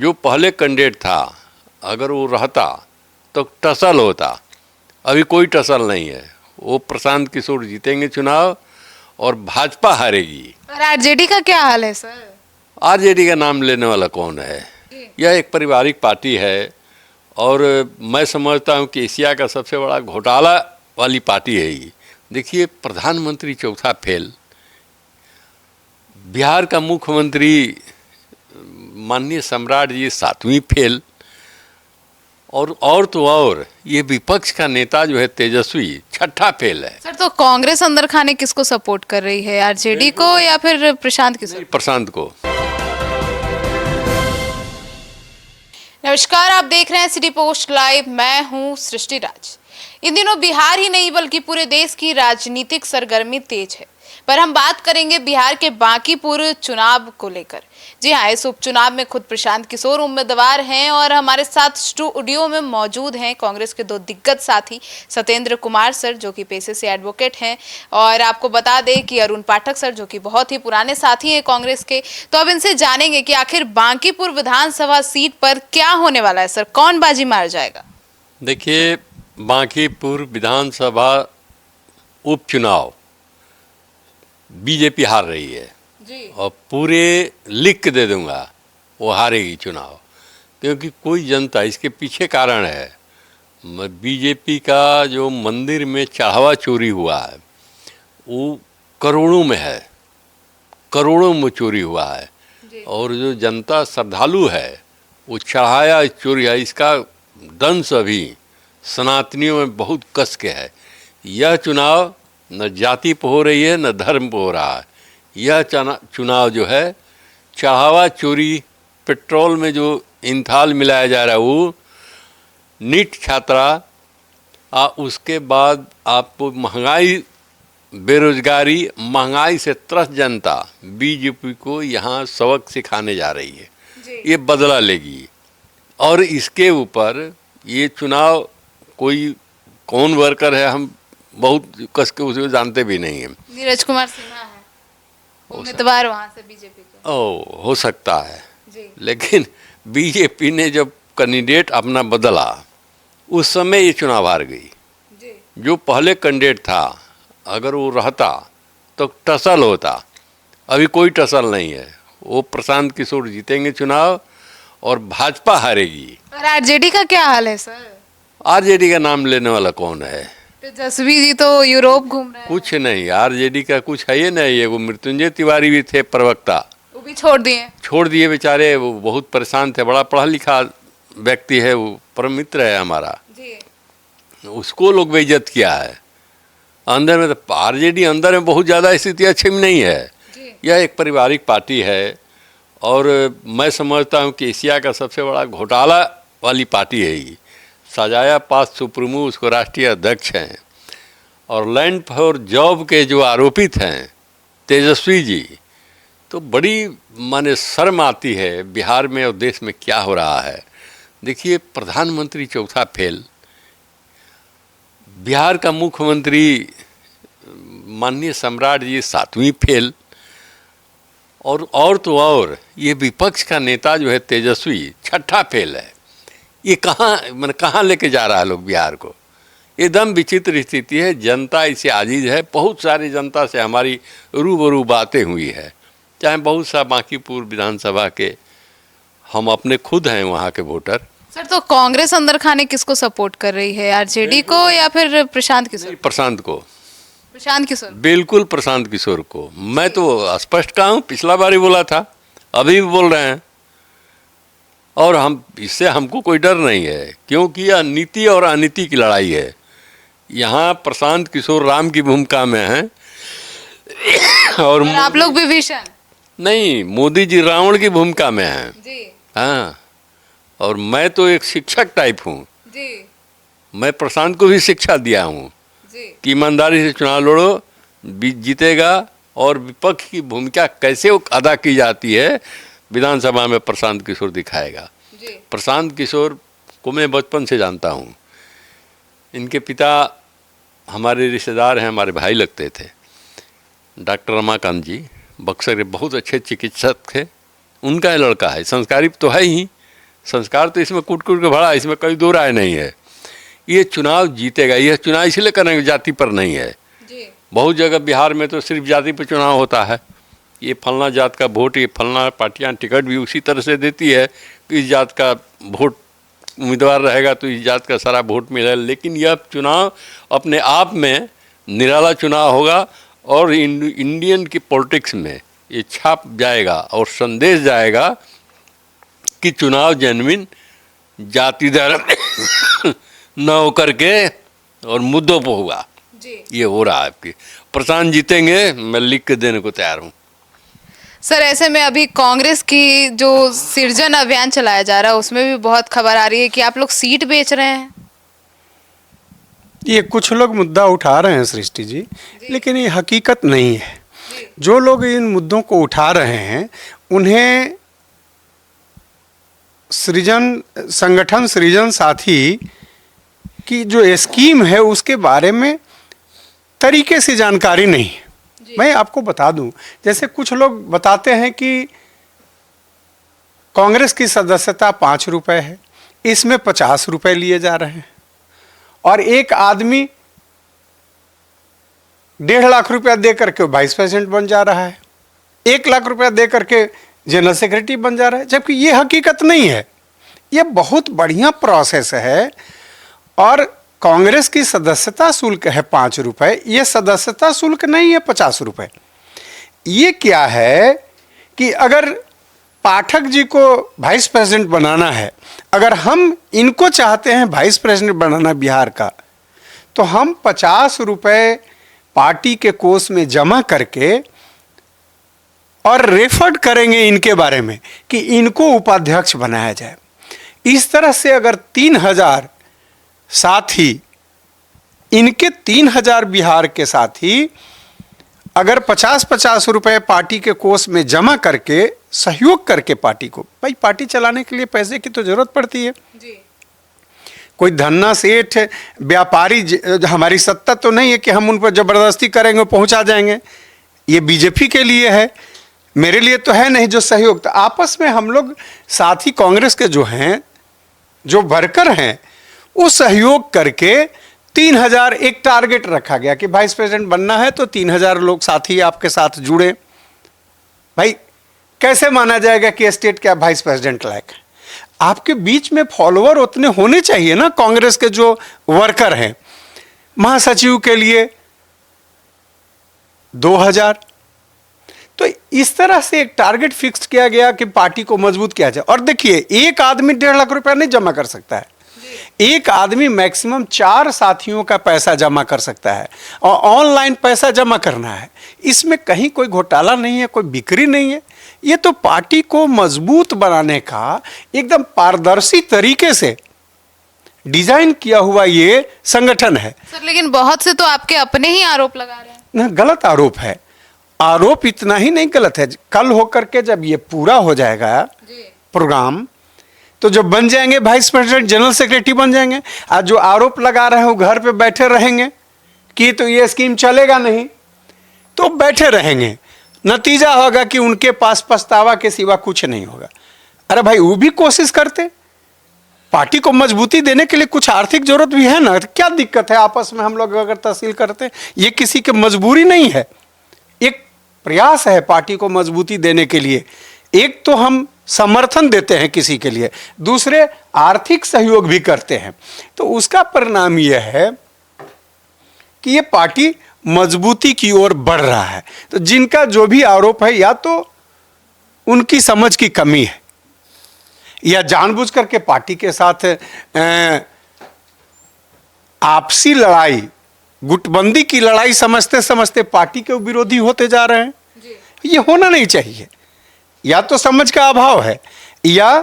जो पहले कैंडिडेट था अगर वो रहता तो टसल होता। अभी कोई टसल नहीं है। वो प्रशांत किशोर जीतेंगे चुनाव और भाजपा हारेगी। और आरजेडी का क्या हाल है सर? आरजेडी का नाम लेने वाला कौन है? यह एक पारिवारिक पार्टी है और मैं समझता हूँ कि एशिया का सबसे बड़ा घोटाला वाली पार्टी है ये। देखिए, प्रधानमंत्री चौथा फेल, बिहार का मुख्यमंत्री माननीय सम्राट जी सातवीं फेल, और तो और ये विपक्ष का नेता जो है तेजस्वी छठा फेल है। सर तो कांग्रेस अंदर खाने किसको सपोर्ट कर रही है, आरजेडी को या फिर प्रशांत किशोर? प्रशांत को। नमस्कार, आप देख रहे हैं सिटी पोस्ट लाइव। मैं हूं सृष्टि राज। इन दिनों बिहार ही नहीं बल्कि पूरे देश की राजनीतिक सरगर्मी तेज है, पर हम बात करेंगे बिहार के बांकीपुर चुनाव को लेकर। जी हाँ, इस उपचुनाव में खुद प्रशांत किशोर उम्मीदवार हैं और हमारे साथ स्टूडियो में मौजूद हैं कांग्रेस के दो दिग्गज साथी, सत्येंद्र कुमार सर जो कि पेशे से एडवोकेट हैं, और आपको बता दें कि अरुण पाठक सर जो कि बहुत ही पुराने साथी हैं कांग्रेस के। तो अब इनसे जानेंगे कि आखिर बांकीपुर विधानसभा सीट पर क्या होने वाला है सर, कौन बाजी मार जाएगा? देखिए, बांकीपुर विधानसभा उपचुनाव बीजेपी हार रही है जी। और पूरे लिख के दे दूंगा वो हारेगी चुनाव, क्योंकि कोई जनता इसके पीछे कारण है। बीजेपी का जो मंदिर में चढ़ावा चोरी हुआ है वो करोड़ों में है, करोड़ों में चोरी हुआ है। और जो जनता श्रद्धालु है वो चढ़ाया चोरी है, इसका दंश अभी सनातनियों में बहुत कस के है। यह चुनाव न जाति पर हो रही है न धर्म पर हो रहा है। यह चुनाव जो है चढ़ावा चोरी, पेट्रोल में जो इंथाल मिलाया जा रहा है वो, नीट छात्रा, उसके बाद आपको महंगाई, बेरोजगारी, महंगाई से त्रस्त जनता बीजेपी को यहाँ सबक सिखाने जा रही है। ये बदला लेगी और इसके ऊपर ये चुनाव कोई कौन वर्कर है हम बहुत कस के उसे जानते भी नहीं हैं। नीरज कुमार सिन्हा है उम्मीदवार वहां से बीजेपी के। हो सकता है जी। लेकिन बीजेपी ने जब कैंडिडेट अपना बदला उस समय ये चुनाव हार गई। जी। जो पहले कैंडिडेट था अगर वो रहता तो टसल होता। अभी कोई टसल नहीं है। वो प्रशांत किशोर जीतेंगे चुनाव और भाजपा हारेगी। और आरजेडी का क्या हाल है सर? आरजेडी का नाम लेने वाला कौन है? तेजस्वी जी तो यूरोप घूम रहे हैं। कुछ नहीं, आरजेडी का कुछ है ही नहीं। ये वो मृत्युंजय तिवारी भी थे प्रवक्ता, वो भी छोड़ दिए बेचारे। वो बहुत परेशान थे, बड़ा पढ़ा लिखा व्यक्ति है, वो परम मित्र है हमारा जी। उसको लोग बेइज्जत किया है। अंदर में तो आरजेडी अंदर में बहुत ज़्यादा स्थिति अच्छी में नहीं है। यह एक पारिवारिक पार्टी है और मैं समझता हूँ कि एशिया का सबसे बड़ा घोटाला वाली पार्टी है ये। सजाया पास सुप्रीमो उसको राष्ट्रीय अध्यक्ष हैं और लैंड फॉर जॉब के जो आरोपित हैं तेजस्वी जी, तो बड़ी माने शर्म आती है बिहार में और देश में क्या हो रहा है। देखिए, प्रधानमंत्री चौथा फेल, बिहार का मुख्यमंत्री माननीय सम्राट जी सातवीं फेल, और तो और ये विपक्ष का नेता जो है तेजस्वी छठा फेल है। ये कहाँ लेके जा रहा है लोग बिहार को? एकदम विचित्र स्थिति है। जनता इसे आजीज है। बहुत सारी जनता से हमारी रूबरू बातें हुई है, चाहे बहुत सा बांकीपुर विधानसभा के हम अपने खुद हैं वहाँ के वोटर। सर तो कांग्रेस अंदर खाने किसको सपोर्ट कर रही है, आरजेडी को या फिर प्रशांत किशोर? प्रशांत को। प्रशांत किशोर? बिल्कुल प्रशांत किशोर को। मैं तो स्पष्ट कहा हूँ, पिछला बार ही बोला था, अभी भी बोल रहे हैं। और हम इससे हमको कोई डर नहीं है, क्योंकि यह नीति और अनीति की लड़ाई है। यहाँ प्रशांत किशोर राम की भूमिका में हैं और आप लोग विभीषण? नहीं, मोदी जी रावण की भूमिका में हैं। जी। हाँ, और मैं तो एक शिक्षक टाइप हूँ। जी। मैं प्रशांत को भी शिक्षा दिया हूँ कि ईमानदारी से चुनाव लड़ो, जीतेगा। और विपक्ष की भूमिका कैसे अदा की जाती है विधानसभा में प्रशांत किशोर दिखाएगा। प्रशांत किशोर को मैं बचपन से जानता हूँ। इनके पिता हमारे रिश्तेदार हैं, हमारे भाई लगते थे। डॉक्टर रमाकांत जी बक्सर के बहुत अच्छे चिकित्सक थे। उनका लड़का है, संस्कारी तो है ही, संस्कार तो इसमें कूट कूट के भरा, इसमें कोई दो राय नहीं है। ये चुनाव जीतेगा, यह चुनाव इसलिए करेंगे जाति पर नहीं है। बहुत जगह बिहार में तो सिर्फ जाति पर चुनाव होता है, ये फलना जात का वोट, ये फलना पार्टियां टिकट भी उसी तरह से देती है कि इस जात का वोट उम्मीदवार रहेगा तो इस जात का सारा वोट मिलेगा। लेकिन यह चुनाव अपने आप में निराला चुनाव होगा और इंडियन की पॉलिटिक्स में ये छाप जाएगा और संदेश जाएगा कि चुनाव जेन्युइन जाति धर्म न होकर के और मुद्दों पर हुआ। ये हो रहा है। आपकी प्रशांत जीतेंगे, मैं लिख के देने को तैयार हूँ। सर, ऐसे में अभी कांग्रेस की जो सृजन अभियान चलाया जा रहा है उसमें भी बहुत खबर आ रही है कि आप लोग सीट बेच रहे हैं। ये कुछ लोग मुद्दा उठा रहे हैं सृष्टि जी, लेकिन ये हकीकत नहीं है। जो लोग इन मुद्दों को उठा रहे हैं उन्हें संगठन सृजन साथी की जो स्कीम है उसके बारे में तरीके से जानकारी नहीं है। मैं आपको बता दूं, जैसे कुछ लोग बताते हैं कि कांग्रेस की सदस्यता 5 रुपए है, इसमें 50 रुपए लिए जा रहे हैं और एक आदमी 1.5 लाख रुपया दे करके वाइस प्रेसिडेंट बन जा रहा है, 1 लाख रुपया दे करके जनरल सेक्रेटरी बन जा रहा है, जबकि ये हकीकत नहीं है। ये बहुत बढ़िया प्रोसेस है। और कांग्रेस की सदस्यता शुल्क है 5 रुपए, ये सदस्यता शुल्क नहीं है 50 रुपए। ये क्या है कि अगर पाठक जी को वाइस प्रेसिडेंट बनाना है, अगर हम इनको चाहते हैं वाइस प्रेसिडेंट बनाना बिहार का, तो हम 50 रुपए पार्टी के कोष में जमा करके और रेफर करेंगे इनके बारे में कि इनको उपाध्यक्ष बनाया जाए। इस तरह से अगर 3000 साथी, इनके 3000 बिहार के साथी अगर 50-50 रुपए पार्टी के कोष में जमा करके सहयोग करके पार्टी को, भाई पार्टी चलाने के लिए पैसे की तो जरूरत पड़ती है जी। कोई धन्ना सेठ व्यापारी, हमारी सत्ता तो नहीं है कि हम उन पर जबरदस्ती करेंगे पहुंचा जाएंगे। ये बीजेपी के लिए है, मेरे लिए तो है नहीं। जो सहयोग, तो आपस में हम लोग साथी कांग्रेस के जो हैं, जो वर्कर हैं, वो सहयोग करके 3000 एक टारगेट रखा गया कि वाइस प्रेसिडेंट बनना है तो 3000 लोग साथी आपके साथ जुड़े। भाई कैसे माना जाएगा कि स्टेट क्या वाइस प्रेसिडेंट लायक है? आपके बीच में फॉलोअर उतने होने चाहिए ना। कांग्रेस के जो वर्कर हैं, महासचिव के लिए 2000। तो इस तरह से एक टारगेट फिक्स किया गया कि पार्टी को मजबूत किया जाए। और देखिए, एक आदमी 1.5 लाख रुपया नहीं जमा कर सकता है, एक आदमी मैक्सिमम 4 साथियों का पैसा जमा कर सकता है और ऑनलाइन पैसा जमा करना है। इसमें कहीं कोई घोटाला नहीं है, कोई बिक्री नहीं है। ये तो पार्टी को मजबूत बनाने का एकदम पारदर्शी तरीके से डिजाइन किया हुआ ये संगठन है। सर, लेकिन बहुत से तो आपके अपने ही आरोप लगा रहे हैं ना। गलत आरोप है। आरोप इतना ही नहीं गलत है, कल होकर के जब ये पूरा हो जाएगा प्रोग्राम, तो जब बन जाएंगे वाइस प्रेसिडेंट, जनरल सेक्रेटरी बन जाएंगे। आज जो आरोप लगा रहे हैं वो घर पे बैठे रहेंगे कि तो ये स्कीम चलेगा नहीं, तो बैठे रहेंगे। नतीजा होगा कि उनके पास पछतावा के सिवा कुछ नहीं होगा। अरे भाई, वो भी कोशिश करते, पार्टी को मजबूती देने के लिए कुछ आर्थिक जरूरत भी है ना। क्या दिक्कत है आपस में हम लोग अगर तहसील करते? ये किसी की मजबूरी नहीं है, एक प्रयास है पार्टी को मजबूती देने के लिए। एक तो हम समर्थन देते हैं किसी के लिए, दूसरे आर्थिक सहयोग भी करते हैं। तो उसका परिणाम यह है कि ये पार्टी मजबूती की ओर बढ़ रहा है। तो जिनका जो भी आरोप है, या तो उनकी समझ की कमी है या जानबूझ करके पार्टी के साथ आपसी लड़ाई, गुटबंदी की लड़ाई समझते समझते पार्टी के विरोधी होते जा रहे हैं। ये होना नहीं चाहिए। या तो समझ का अभाव है, या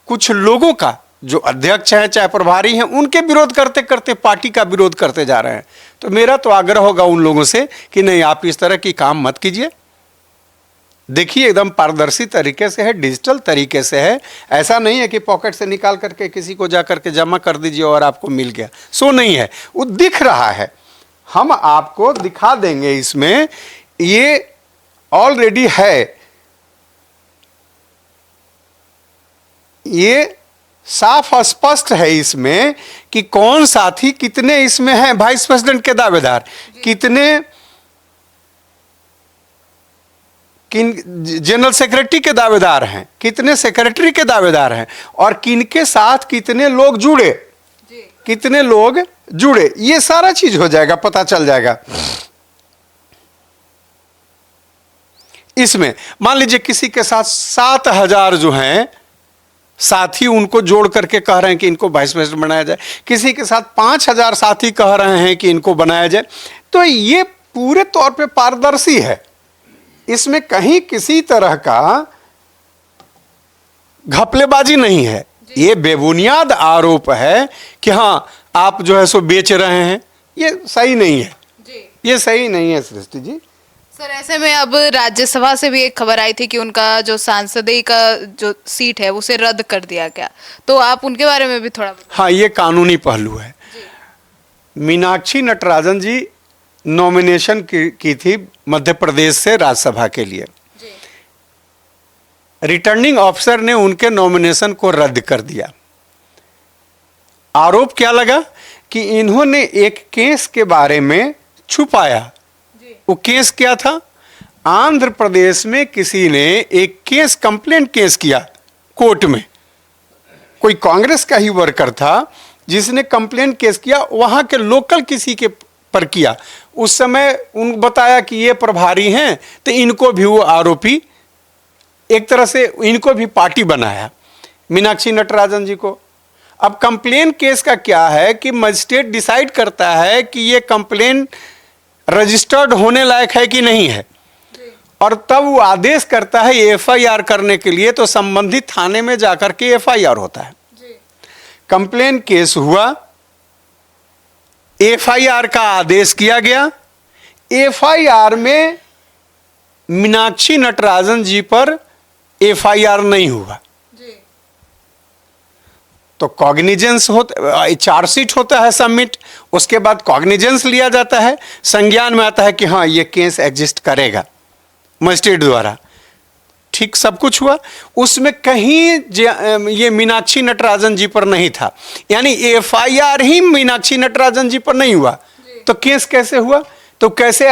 कुछ लोगों का जो अध्यक्ष हैं चाहे प्रभारी हैं, उनके विरोध करते करते पार्टी का विरोध करते जा रहे हैं। तो मेरा तो आग्रह होगा उन लोगों से कि नहीं, आप इस तरह की काम मत कीजिए। देखिए, एकदम पारदर्शी तरीके से है, डिजिटल तरीके से है। ऐसा नहीं है कि पॉकेट से निकाल करके किसी को जा करके जमा कर दीजिए और आपको मिल गया, सो नहीं है। वो दिख रहा है, हम आपको दिखा देंगे। इसमें ये ऑलरेडी है, ये साफ स्पष्ट है इसमें कि कौन साथी कितने इसमें हैं वाइस प्रेसिडेंट के दावेदार, कितने किन जनरल सेक्रेटरी के दावेदार हैं, कितने सेक्रेटरी के दावेदार हैं, और किनके साथ कितने लोग जुड़े, कितने लोग जुड़े, ये सारा चीज हो जाएगा, पता चल जाएगा। इसमें मान लीजिए किसी के साथ 7,000 जो हैं साथी उनको जोड़ करके कह रहे हैं कि इनको वाइस प्रेसिडेंट बनाया जाए, किसी के साथ 5,000 साथी कह रहे हैं कि इनको बनाया जाए, तो ये पूरे तौर पे पारदर्शी है। इसमें कहीं किसी तरह का घपलेबाजी नहीं है। ये बेबुनियाद आरोप है कि हाँ आप जो है सो बेच रहे हैं, ये सही नहीं है, ये सही नहीं है सृष्टि जी। सर ऐसे में अब राज्यसभा से भी एक खबर आई थी कि उनका जो सांसदीय का जो सीट है उसे रद्द कर दिया गया, तो आप उनके बारे में भी थोड़ा बताइए। हाँ, ये कानूनी पहलू है। मीनाक्षी नटराजन जी नॉमिनेशन की थी मध्य प्रदेश से राज्यसभा के लिए, रिटर्निंग ऑफिसर ने उनके नॉमिनेशन को रद्द कर दिया। आरोप क्या लगा कि इन्होंने एक केस के बारे में छुपाया। वो केस क्या था? आंध्र प्रदेश में किसी ने एक केस, कंप्लेंट केस किया कोर्ट में, कोई कांग्रेस का ही वर्कर था जिसने कंप्लेंट केस किया, वहां के लोकल किसी के पर किया। उस समय उन बताया कि ये प्रभारी हैं, तो इनको भी वो आरोपी, एक तरह से इनको भी पार्टी बनाया, मीनाक्षी नटराजन जी को। अब कंप्लेन केस का क्या है कि मजिस्ट्रेट डिसाइड करता है कि ये कंप्लेन रजिस्टर्ड होने लायक है कि नहीं है, और तब वो आदेश करता है एफआईआर करने के लिए, तो संबंधित थाने में जाकर के एफआईआर होता है। कंप्लेन केस हुआ, एफआईआर का आदेश किया गया, एफआईआर में मीनाक्षी नटराजन जी पर एफआईआर नहीं हुआ, तो कॉग्निजेंस होता, चार्जशीट होता है सबमिट, उसके बाद कॉग्निजेंस लिया जाता है, संज्ञान में आता है कि हाँ ये केस एग्जिस्ट करेगा मजिस्ट्रेट द्वारा। ठीक सब कुछ हुआ, उसमें कहीं ये मीनाक्षी नटराजन जी पर नहीं था, यानी एफआईआर ही मीनाक्षी नटराजन जी पर नहीं हुआ, तो केस कैसे हुआ? तो कैसे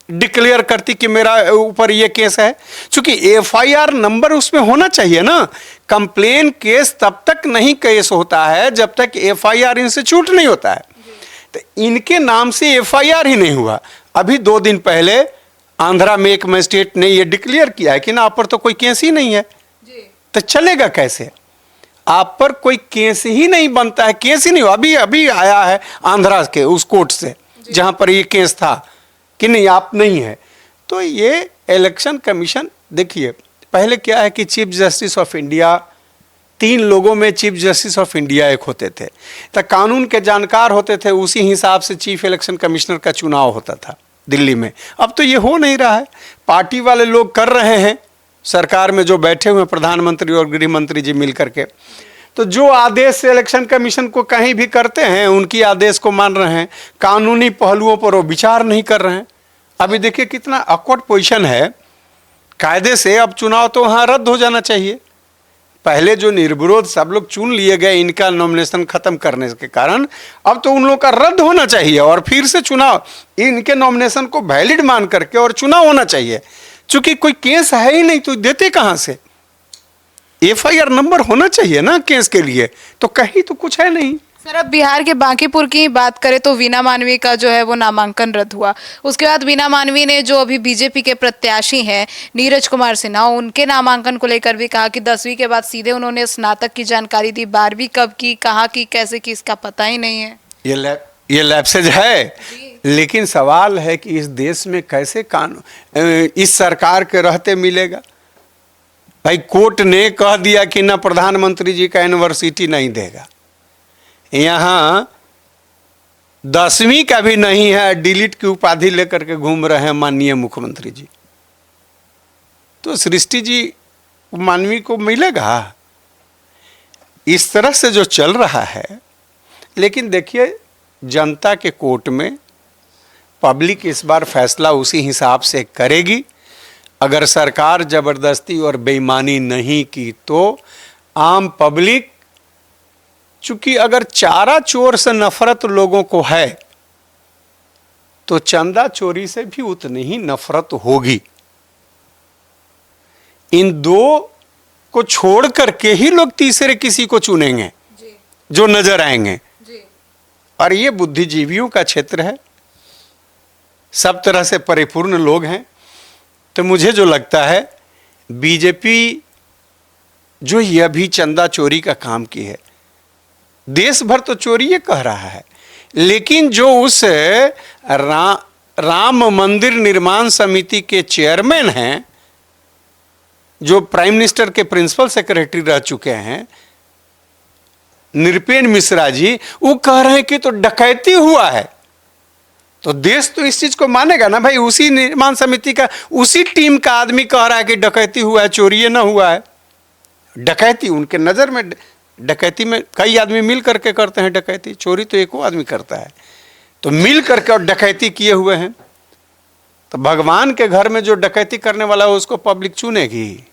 डिक्लेयर करती कि मेरा ऊपर ये केस है? क्योंकि एफआईआर नंबर उसमें होना चाहिए ना। कंप्लेन केस तब तक नहीं केस होता है जब तक एफआईआर इंस्टीट्यूट नहीं होता है, तो इनके नाम से एफआईआर ही नहीं हुआ। अभी 2 दिन पहले आंध्रा में एक मजिस्ट्रेट ने ये डिक्लेयर किया है कि ना आप पर तो कोई केस ही नहीं है, तो चलेगा कैसे? आप पर कोई केस ही नहीं बनता है, केस ही नहीं हुआ। अभी अभी आया है आंध्रा के उस कोर्ट से जहां पर ये केस था कि नहीं आप नहीं है। तो ये इलेक्शन कमीशन, देखिए पहले क्या है कि चीफ जस्टिस ऑफ इंडिया, 3 लोगों में चीफ जस्टिस ऑफ इंडिया एक होते थे, तो कानून के जानकार होते थे, उसी हिसाब से चीफ इलेक्शन कमिश्नर का चुनाव होता था दिल्ली में। अब तो ये हो नहीं रहा है, पार्टी वाले लोग कर रहे हैं, सरकार में जो बैठे हुए प्रधानमंत्री और गृह मंत्री जी मिल करके, तो जो आदेश से इलेक्शन कमीशन को कहीं भी करते हैं उनकी आदेश को मान रहे हैं, कानूनी पहलुओं पर वो विचार नहीं कर रहे हैं। अभी देखिए कितना ऑकवर्ड पोजीशन है, कायदे से अब चुनाव तो वहाँ रद्द हो जाना चाहिए। पहले जो निर्विरोध सब लोग चुन लिए गए इनका नॉमिनेशन खत्म करने के कारण, अब तो उन लोगों का रद्द होना चाहिए और फिर से चुनाव, इनके नॉमिनेशन को वैलिड मान करके और चुनाव होना चाहिए। चूंकि कोई केस है ही नहीं तो देते कहाँ से? एफआईआर नंबर होना चाहिए ना केस के लिए, तो कहीं तो कुछ है नहीं। सर अब बिहार के बांकीपुर की बात करें तो वीना मानवी का जो है वो नामांकन रद्द हुआ। उसके बाद वीना मानवी ने जो अभी बीजेपी के प्रत्याशी हैं नीरज कुमार सिन्हा, उनके नामांकन को लेकर भी कहा कि 10वीं के बाद सीधे उन्होंने स्नातक की जानकारी दी, 12वीं कब की, कहाँ की, कैसे की, इसका पता ही नहीं है। ये लैप्सेज है, लेकिन सवाल है कि इस देश में कैसे कानून इस सरकार के रहते मिलेगा? भाई कोर्ट ने कह दिया कि ना प्रधानमंत्री जी का यूनिवर्सिटी नहीं देगा, यहाँ 10वीं का भी नहीं है, डिलीट की उपाधि लेकर के घूम रहे हैं माननीय मुख्यमंत्री जी। तो सृष्टि जी मानवी को मिलेगा? इस तरह से जो चल रहा है। लेकिन देखिए जनता के कोर्ट में पब्लिक इस बार फैसला उसी हिसाब से करेगी। अगर सरकार जबरदस्ती और बेईमानी नहीं की तो आम पब्लिक, चूंकि अगर चारा चोर से नफरत लोगों को है तो चंदा चोरी से भी उतनी ही नफरत होगी। इन दो को छोड़ करके ही लोग तीसरे किसी को चुनेंगे जो नजर आएंगे। और ये बुद्धिजीवियों का क्षेत्र है, सब तरह से परिपूर्ण लोग हैं। तो मुझे जो लगता है बीजेपी जो यह भी चंदा चोरी का काम की है, देश भर तो चोरी ये कह रहा है, लेकिन जो उस राम मंदिर निर्माण समिति के चेयरमैन हैं, जो प्राइम मिनिस्टर के प्रिंसिपल सेक्रेटरी रह चुके हैं, नृपेंद्र मिश्रा जी, वो कह रहे हैं कि तो डकैती हुआ है। तो देश तो इस चीज को मानेगा ना भाई, उसी निर्माण समिति का उसी टीम का आदमी कह रहा है कि डकैती हुआ है, चोरी ये ना हुआ है। डकैती उनके नजर में, डकैती में कई आदमी मिल करके करते हैं डकैती, चोरी तो एको आदमी करता है। तो मिल करके और डकैती किए हुए हैं, तो भगवान के घर में जो डकैती करने वाला है उसको पब्लिक चुनेगी।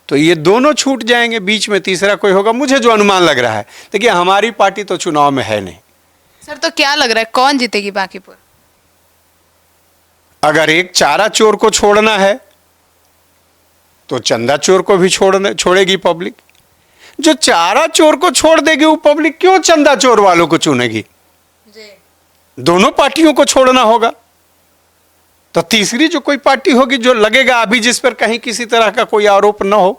तो ये दोनों छूट जाएंगे, बीच में तीसरा कोई होगा, मुझे जो अनुमान लग रहा है। देखिए हमारी पार्टी तो चुनाव में है नहीं सर, तो क्या लग रहा है कौन जीतेगी बांकीपुर? अगर एक चारा चोर को छोड़ना है तो चंदा चोर को भी छोड़ेगी पब्लिक। जो चारा चोर को छोड़ देगी वो पब्लिक क्यों चंदा चोर वालों को चुनेगी? दोनों पार्टियों को छोड़ना होगा। तो तीसरी जो कोई पार्टी होगी जो लगेगा अभी, जिस पर कहीं किसी तरह का कोई आरोप न हो,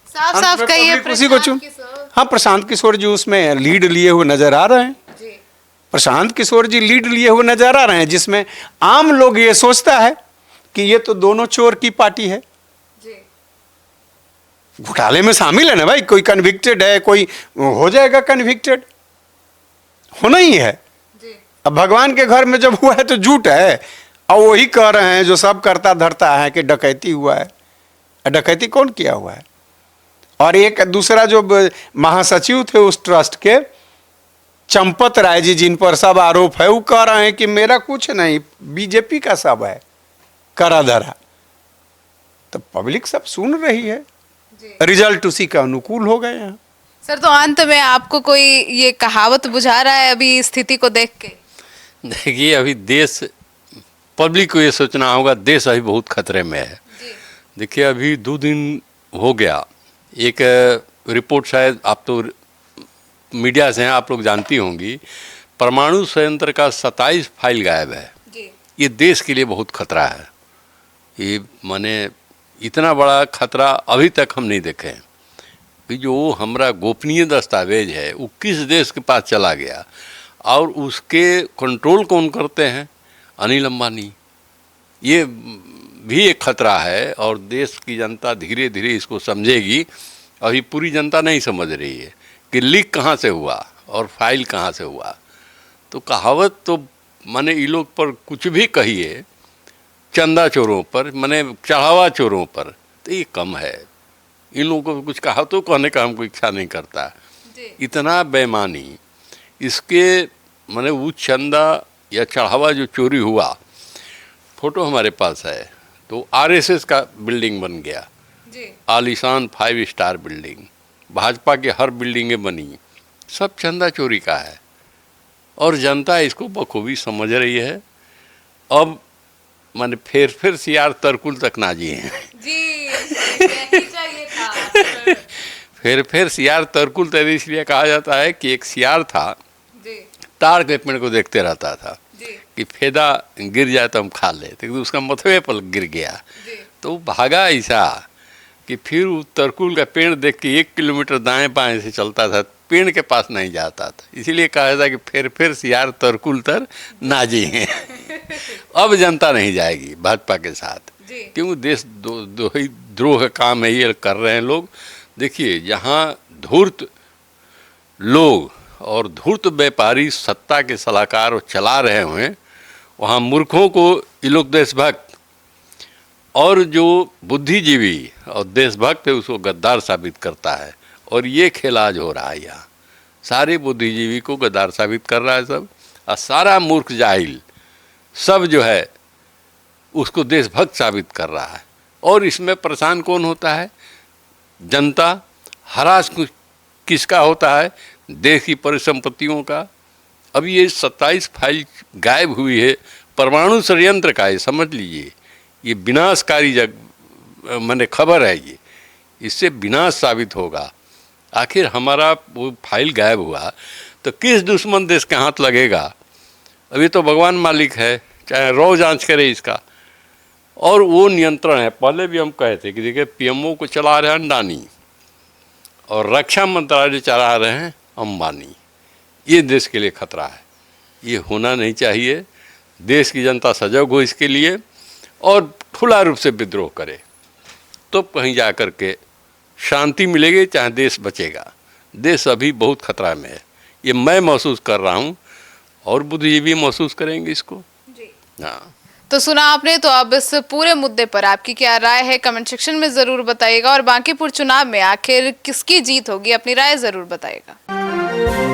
साफ साफ कहिए उसी को चुन। हाँ, प्रशांत किशोर जी उसमें लीड लिए हुए नजर आ रहे हैं। प्रशांत किशोर जी लीड लिए हुए नजर आ रहे हैं, जिसमें आम लोग ये सोचता है कि ये तो दोनों चोर की पार्टी है। घोटाले में शामिल है ना भाई, कोई कन्विक्टेड है, कोई हो जाएगा कन्विक्टेड, होना ही है। अब भगवान के घर में जब हुआ है तो झूठ है, और वही कह रहे हैं जो सब करता धरता है कि डकैती हुआ है। डकैती कौन किया हुआ है? और एक दूसरा जो महासचिव थे उस ट्रस्ट के, चंपत राय जी, जिन पर सब आरोप है, वो कह रहे हैं कि मेरा कुछ नहीं, बीजेपी का सब है करा धरा। तो पब्लिक सब सुन रही है, रिजल्ट उसी का अनुकूल हो गए हैं। सर, तो अंत में आपको कोई ये कहावत बुझा रहा है अभी स्थिति को देख के? देखिए अभी देश, पब्लिक को ये सोचना होगा देश अभी बहुत खतरे में है। देखिए अभी 2 दिन हो गया, एक रिपोर्ट शायद आप तो मीडिया से हैं, आप लोग जानती होंगी, परमाणु संयंत्र का 27 फाइल गायब है। ये देश के लिए बहुत खतरा है। ये माने इतना बड़ा खतरा अभी तक हम नहीं देखे हैं कि जो हमारा गोपनीय दस्तावेज है वो किस देश के पास चला गया, और उसके कंट्रोल कौन करते हैं? अनिल अंबानी। ये भी एक खतरा है, और देश की जनता धीरे धीरे इसको समझेगी। अभी पूरी जनता नहीं समझ रही है कि लीक कहाँ से हुआ और फाइल कहाँ से हुआ। तो कहावत तो माने ये लोग पर कुछ भी कहिए, चंदा चोरों पर, माने चढ़ावा चोरों पर, तो ये कम है। इन लोगों को कुछ कहा तो कहने का हमको इच्छा नहीं करता। इतना बेईमानी, इसके माने वो चंदा या चढ़ावा जो चोरी हुआ, फोटो हमारे पास है, तो आरएसएस का बिल्डिंग बन गया, आलीशान 5 स्टार बिल्डिंग, भाजपा की हर बिल्डिंगें बनी, सब चंदा चोरी का है, और जनता इसको बखूबी समझ रही है। अब माने फिर सियार तरकुल तक ना जिए हैं जी, यही चाहिए था। फिर सियार तरकुल तक इसलिए कहा जाता है कि एक सियार था, ताड़ के पेड़ को देखते रहता था कि फेदा गिर जाए तो हम खा ले, तो उसका मथवे पर गिर गया, तो वो भागा ऐसा कि फिर वो तरकुल का पेड़ देख के 1 किलोमीटर दाएं बाएं से चलता था, पेड़ के पास नहीं जाता था। इसीलिए कहा जाता है कि फिर सियार तरकुल तर ना जिए। अब जनता नहीं जाएगी भाजपा के साथ, क्योंकि देश द्रोह का काम है ये कर रहे हैं लोग। देखिए जहाँ धूर्त लोग और धूर्त व्यापारी सत्ता के सलाहकार चला रहे हुए, वहाँ मूर्खों को ये लोग देशभक्त, और जो बुद्धिजीवी और देशभक्त है उसको गद्दार साबित करता है। और ये खेल आज हो रहा है यहाँ, सारे बुद्धिजीवी को गद्दार साबित कर रहा है सब, और सारा मूर्ख जाहिल सब जो है उसको देशभक्त साबित कर रहा है। और इसमें परेशान कौन होता है? जनता। हरास किसका होता है? देश की परिसंपत्तियों का। अब ये 27 फाइल गायब हुई है, परमाणु षड्यंत्र का है, समझ लीजिए। ये विनाशकारी मैंने खबर है, ये इससे विनाश साबित होगा। आखिर हमारा वो फाइल गायब हुआ तो किस दुश्मन देश के हाथ लगेगा? अभी तो भगवान मालिक है, चाहे रॉ जांच करे इसका। और वो नियंत्रण है। पहले भी हम कहे थे कि देखिए पीएमओ को चला रहे हैं अंडानी और रक्षा मंत्रालय चला रहे हैं अंबानी। ये देश के लिए खतरा है, ये होना नहीं चाहिए। देश की जनता सजग हो इसके लिए और खुला रूप से विद्रोह करे, तो कहीं जा कर के शांति मिलेगी, चाहे देश बचेगा। देश अभी बहुत खतरा में है, ये मैं महसूस कर रहा हूँ और बुद्धिजीवी महसूस करेंगे इसको। हाँ, तो सुना आपने। तो अब इस पूरे मुद्दे पर आपकी क्या राय है, कमेंट सेक्शन में जरूर बताइएगा। और बांकीपुर चुनाव में आखिर किसकी जीत होगी, अपनी राय जरूर बताइएगा।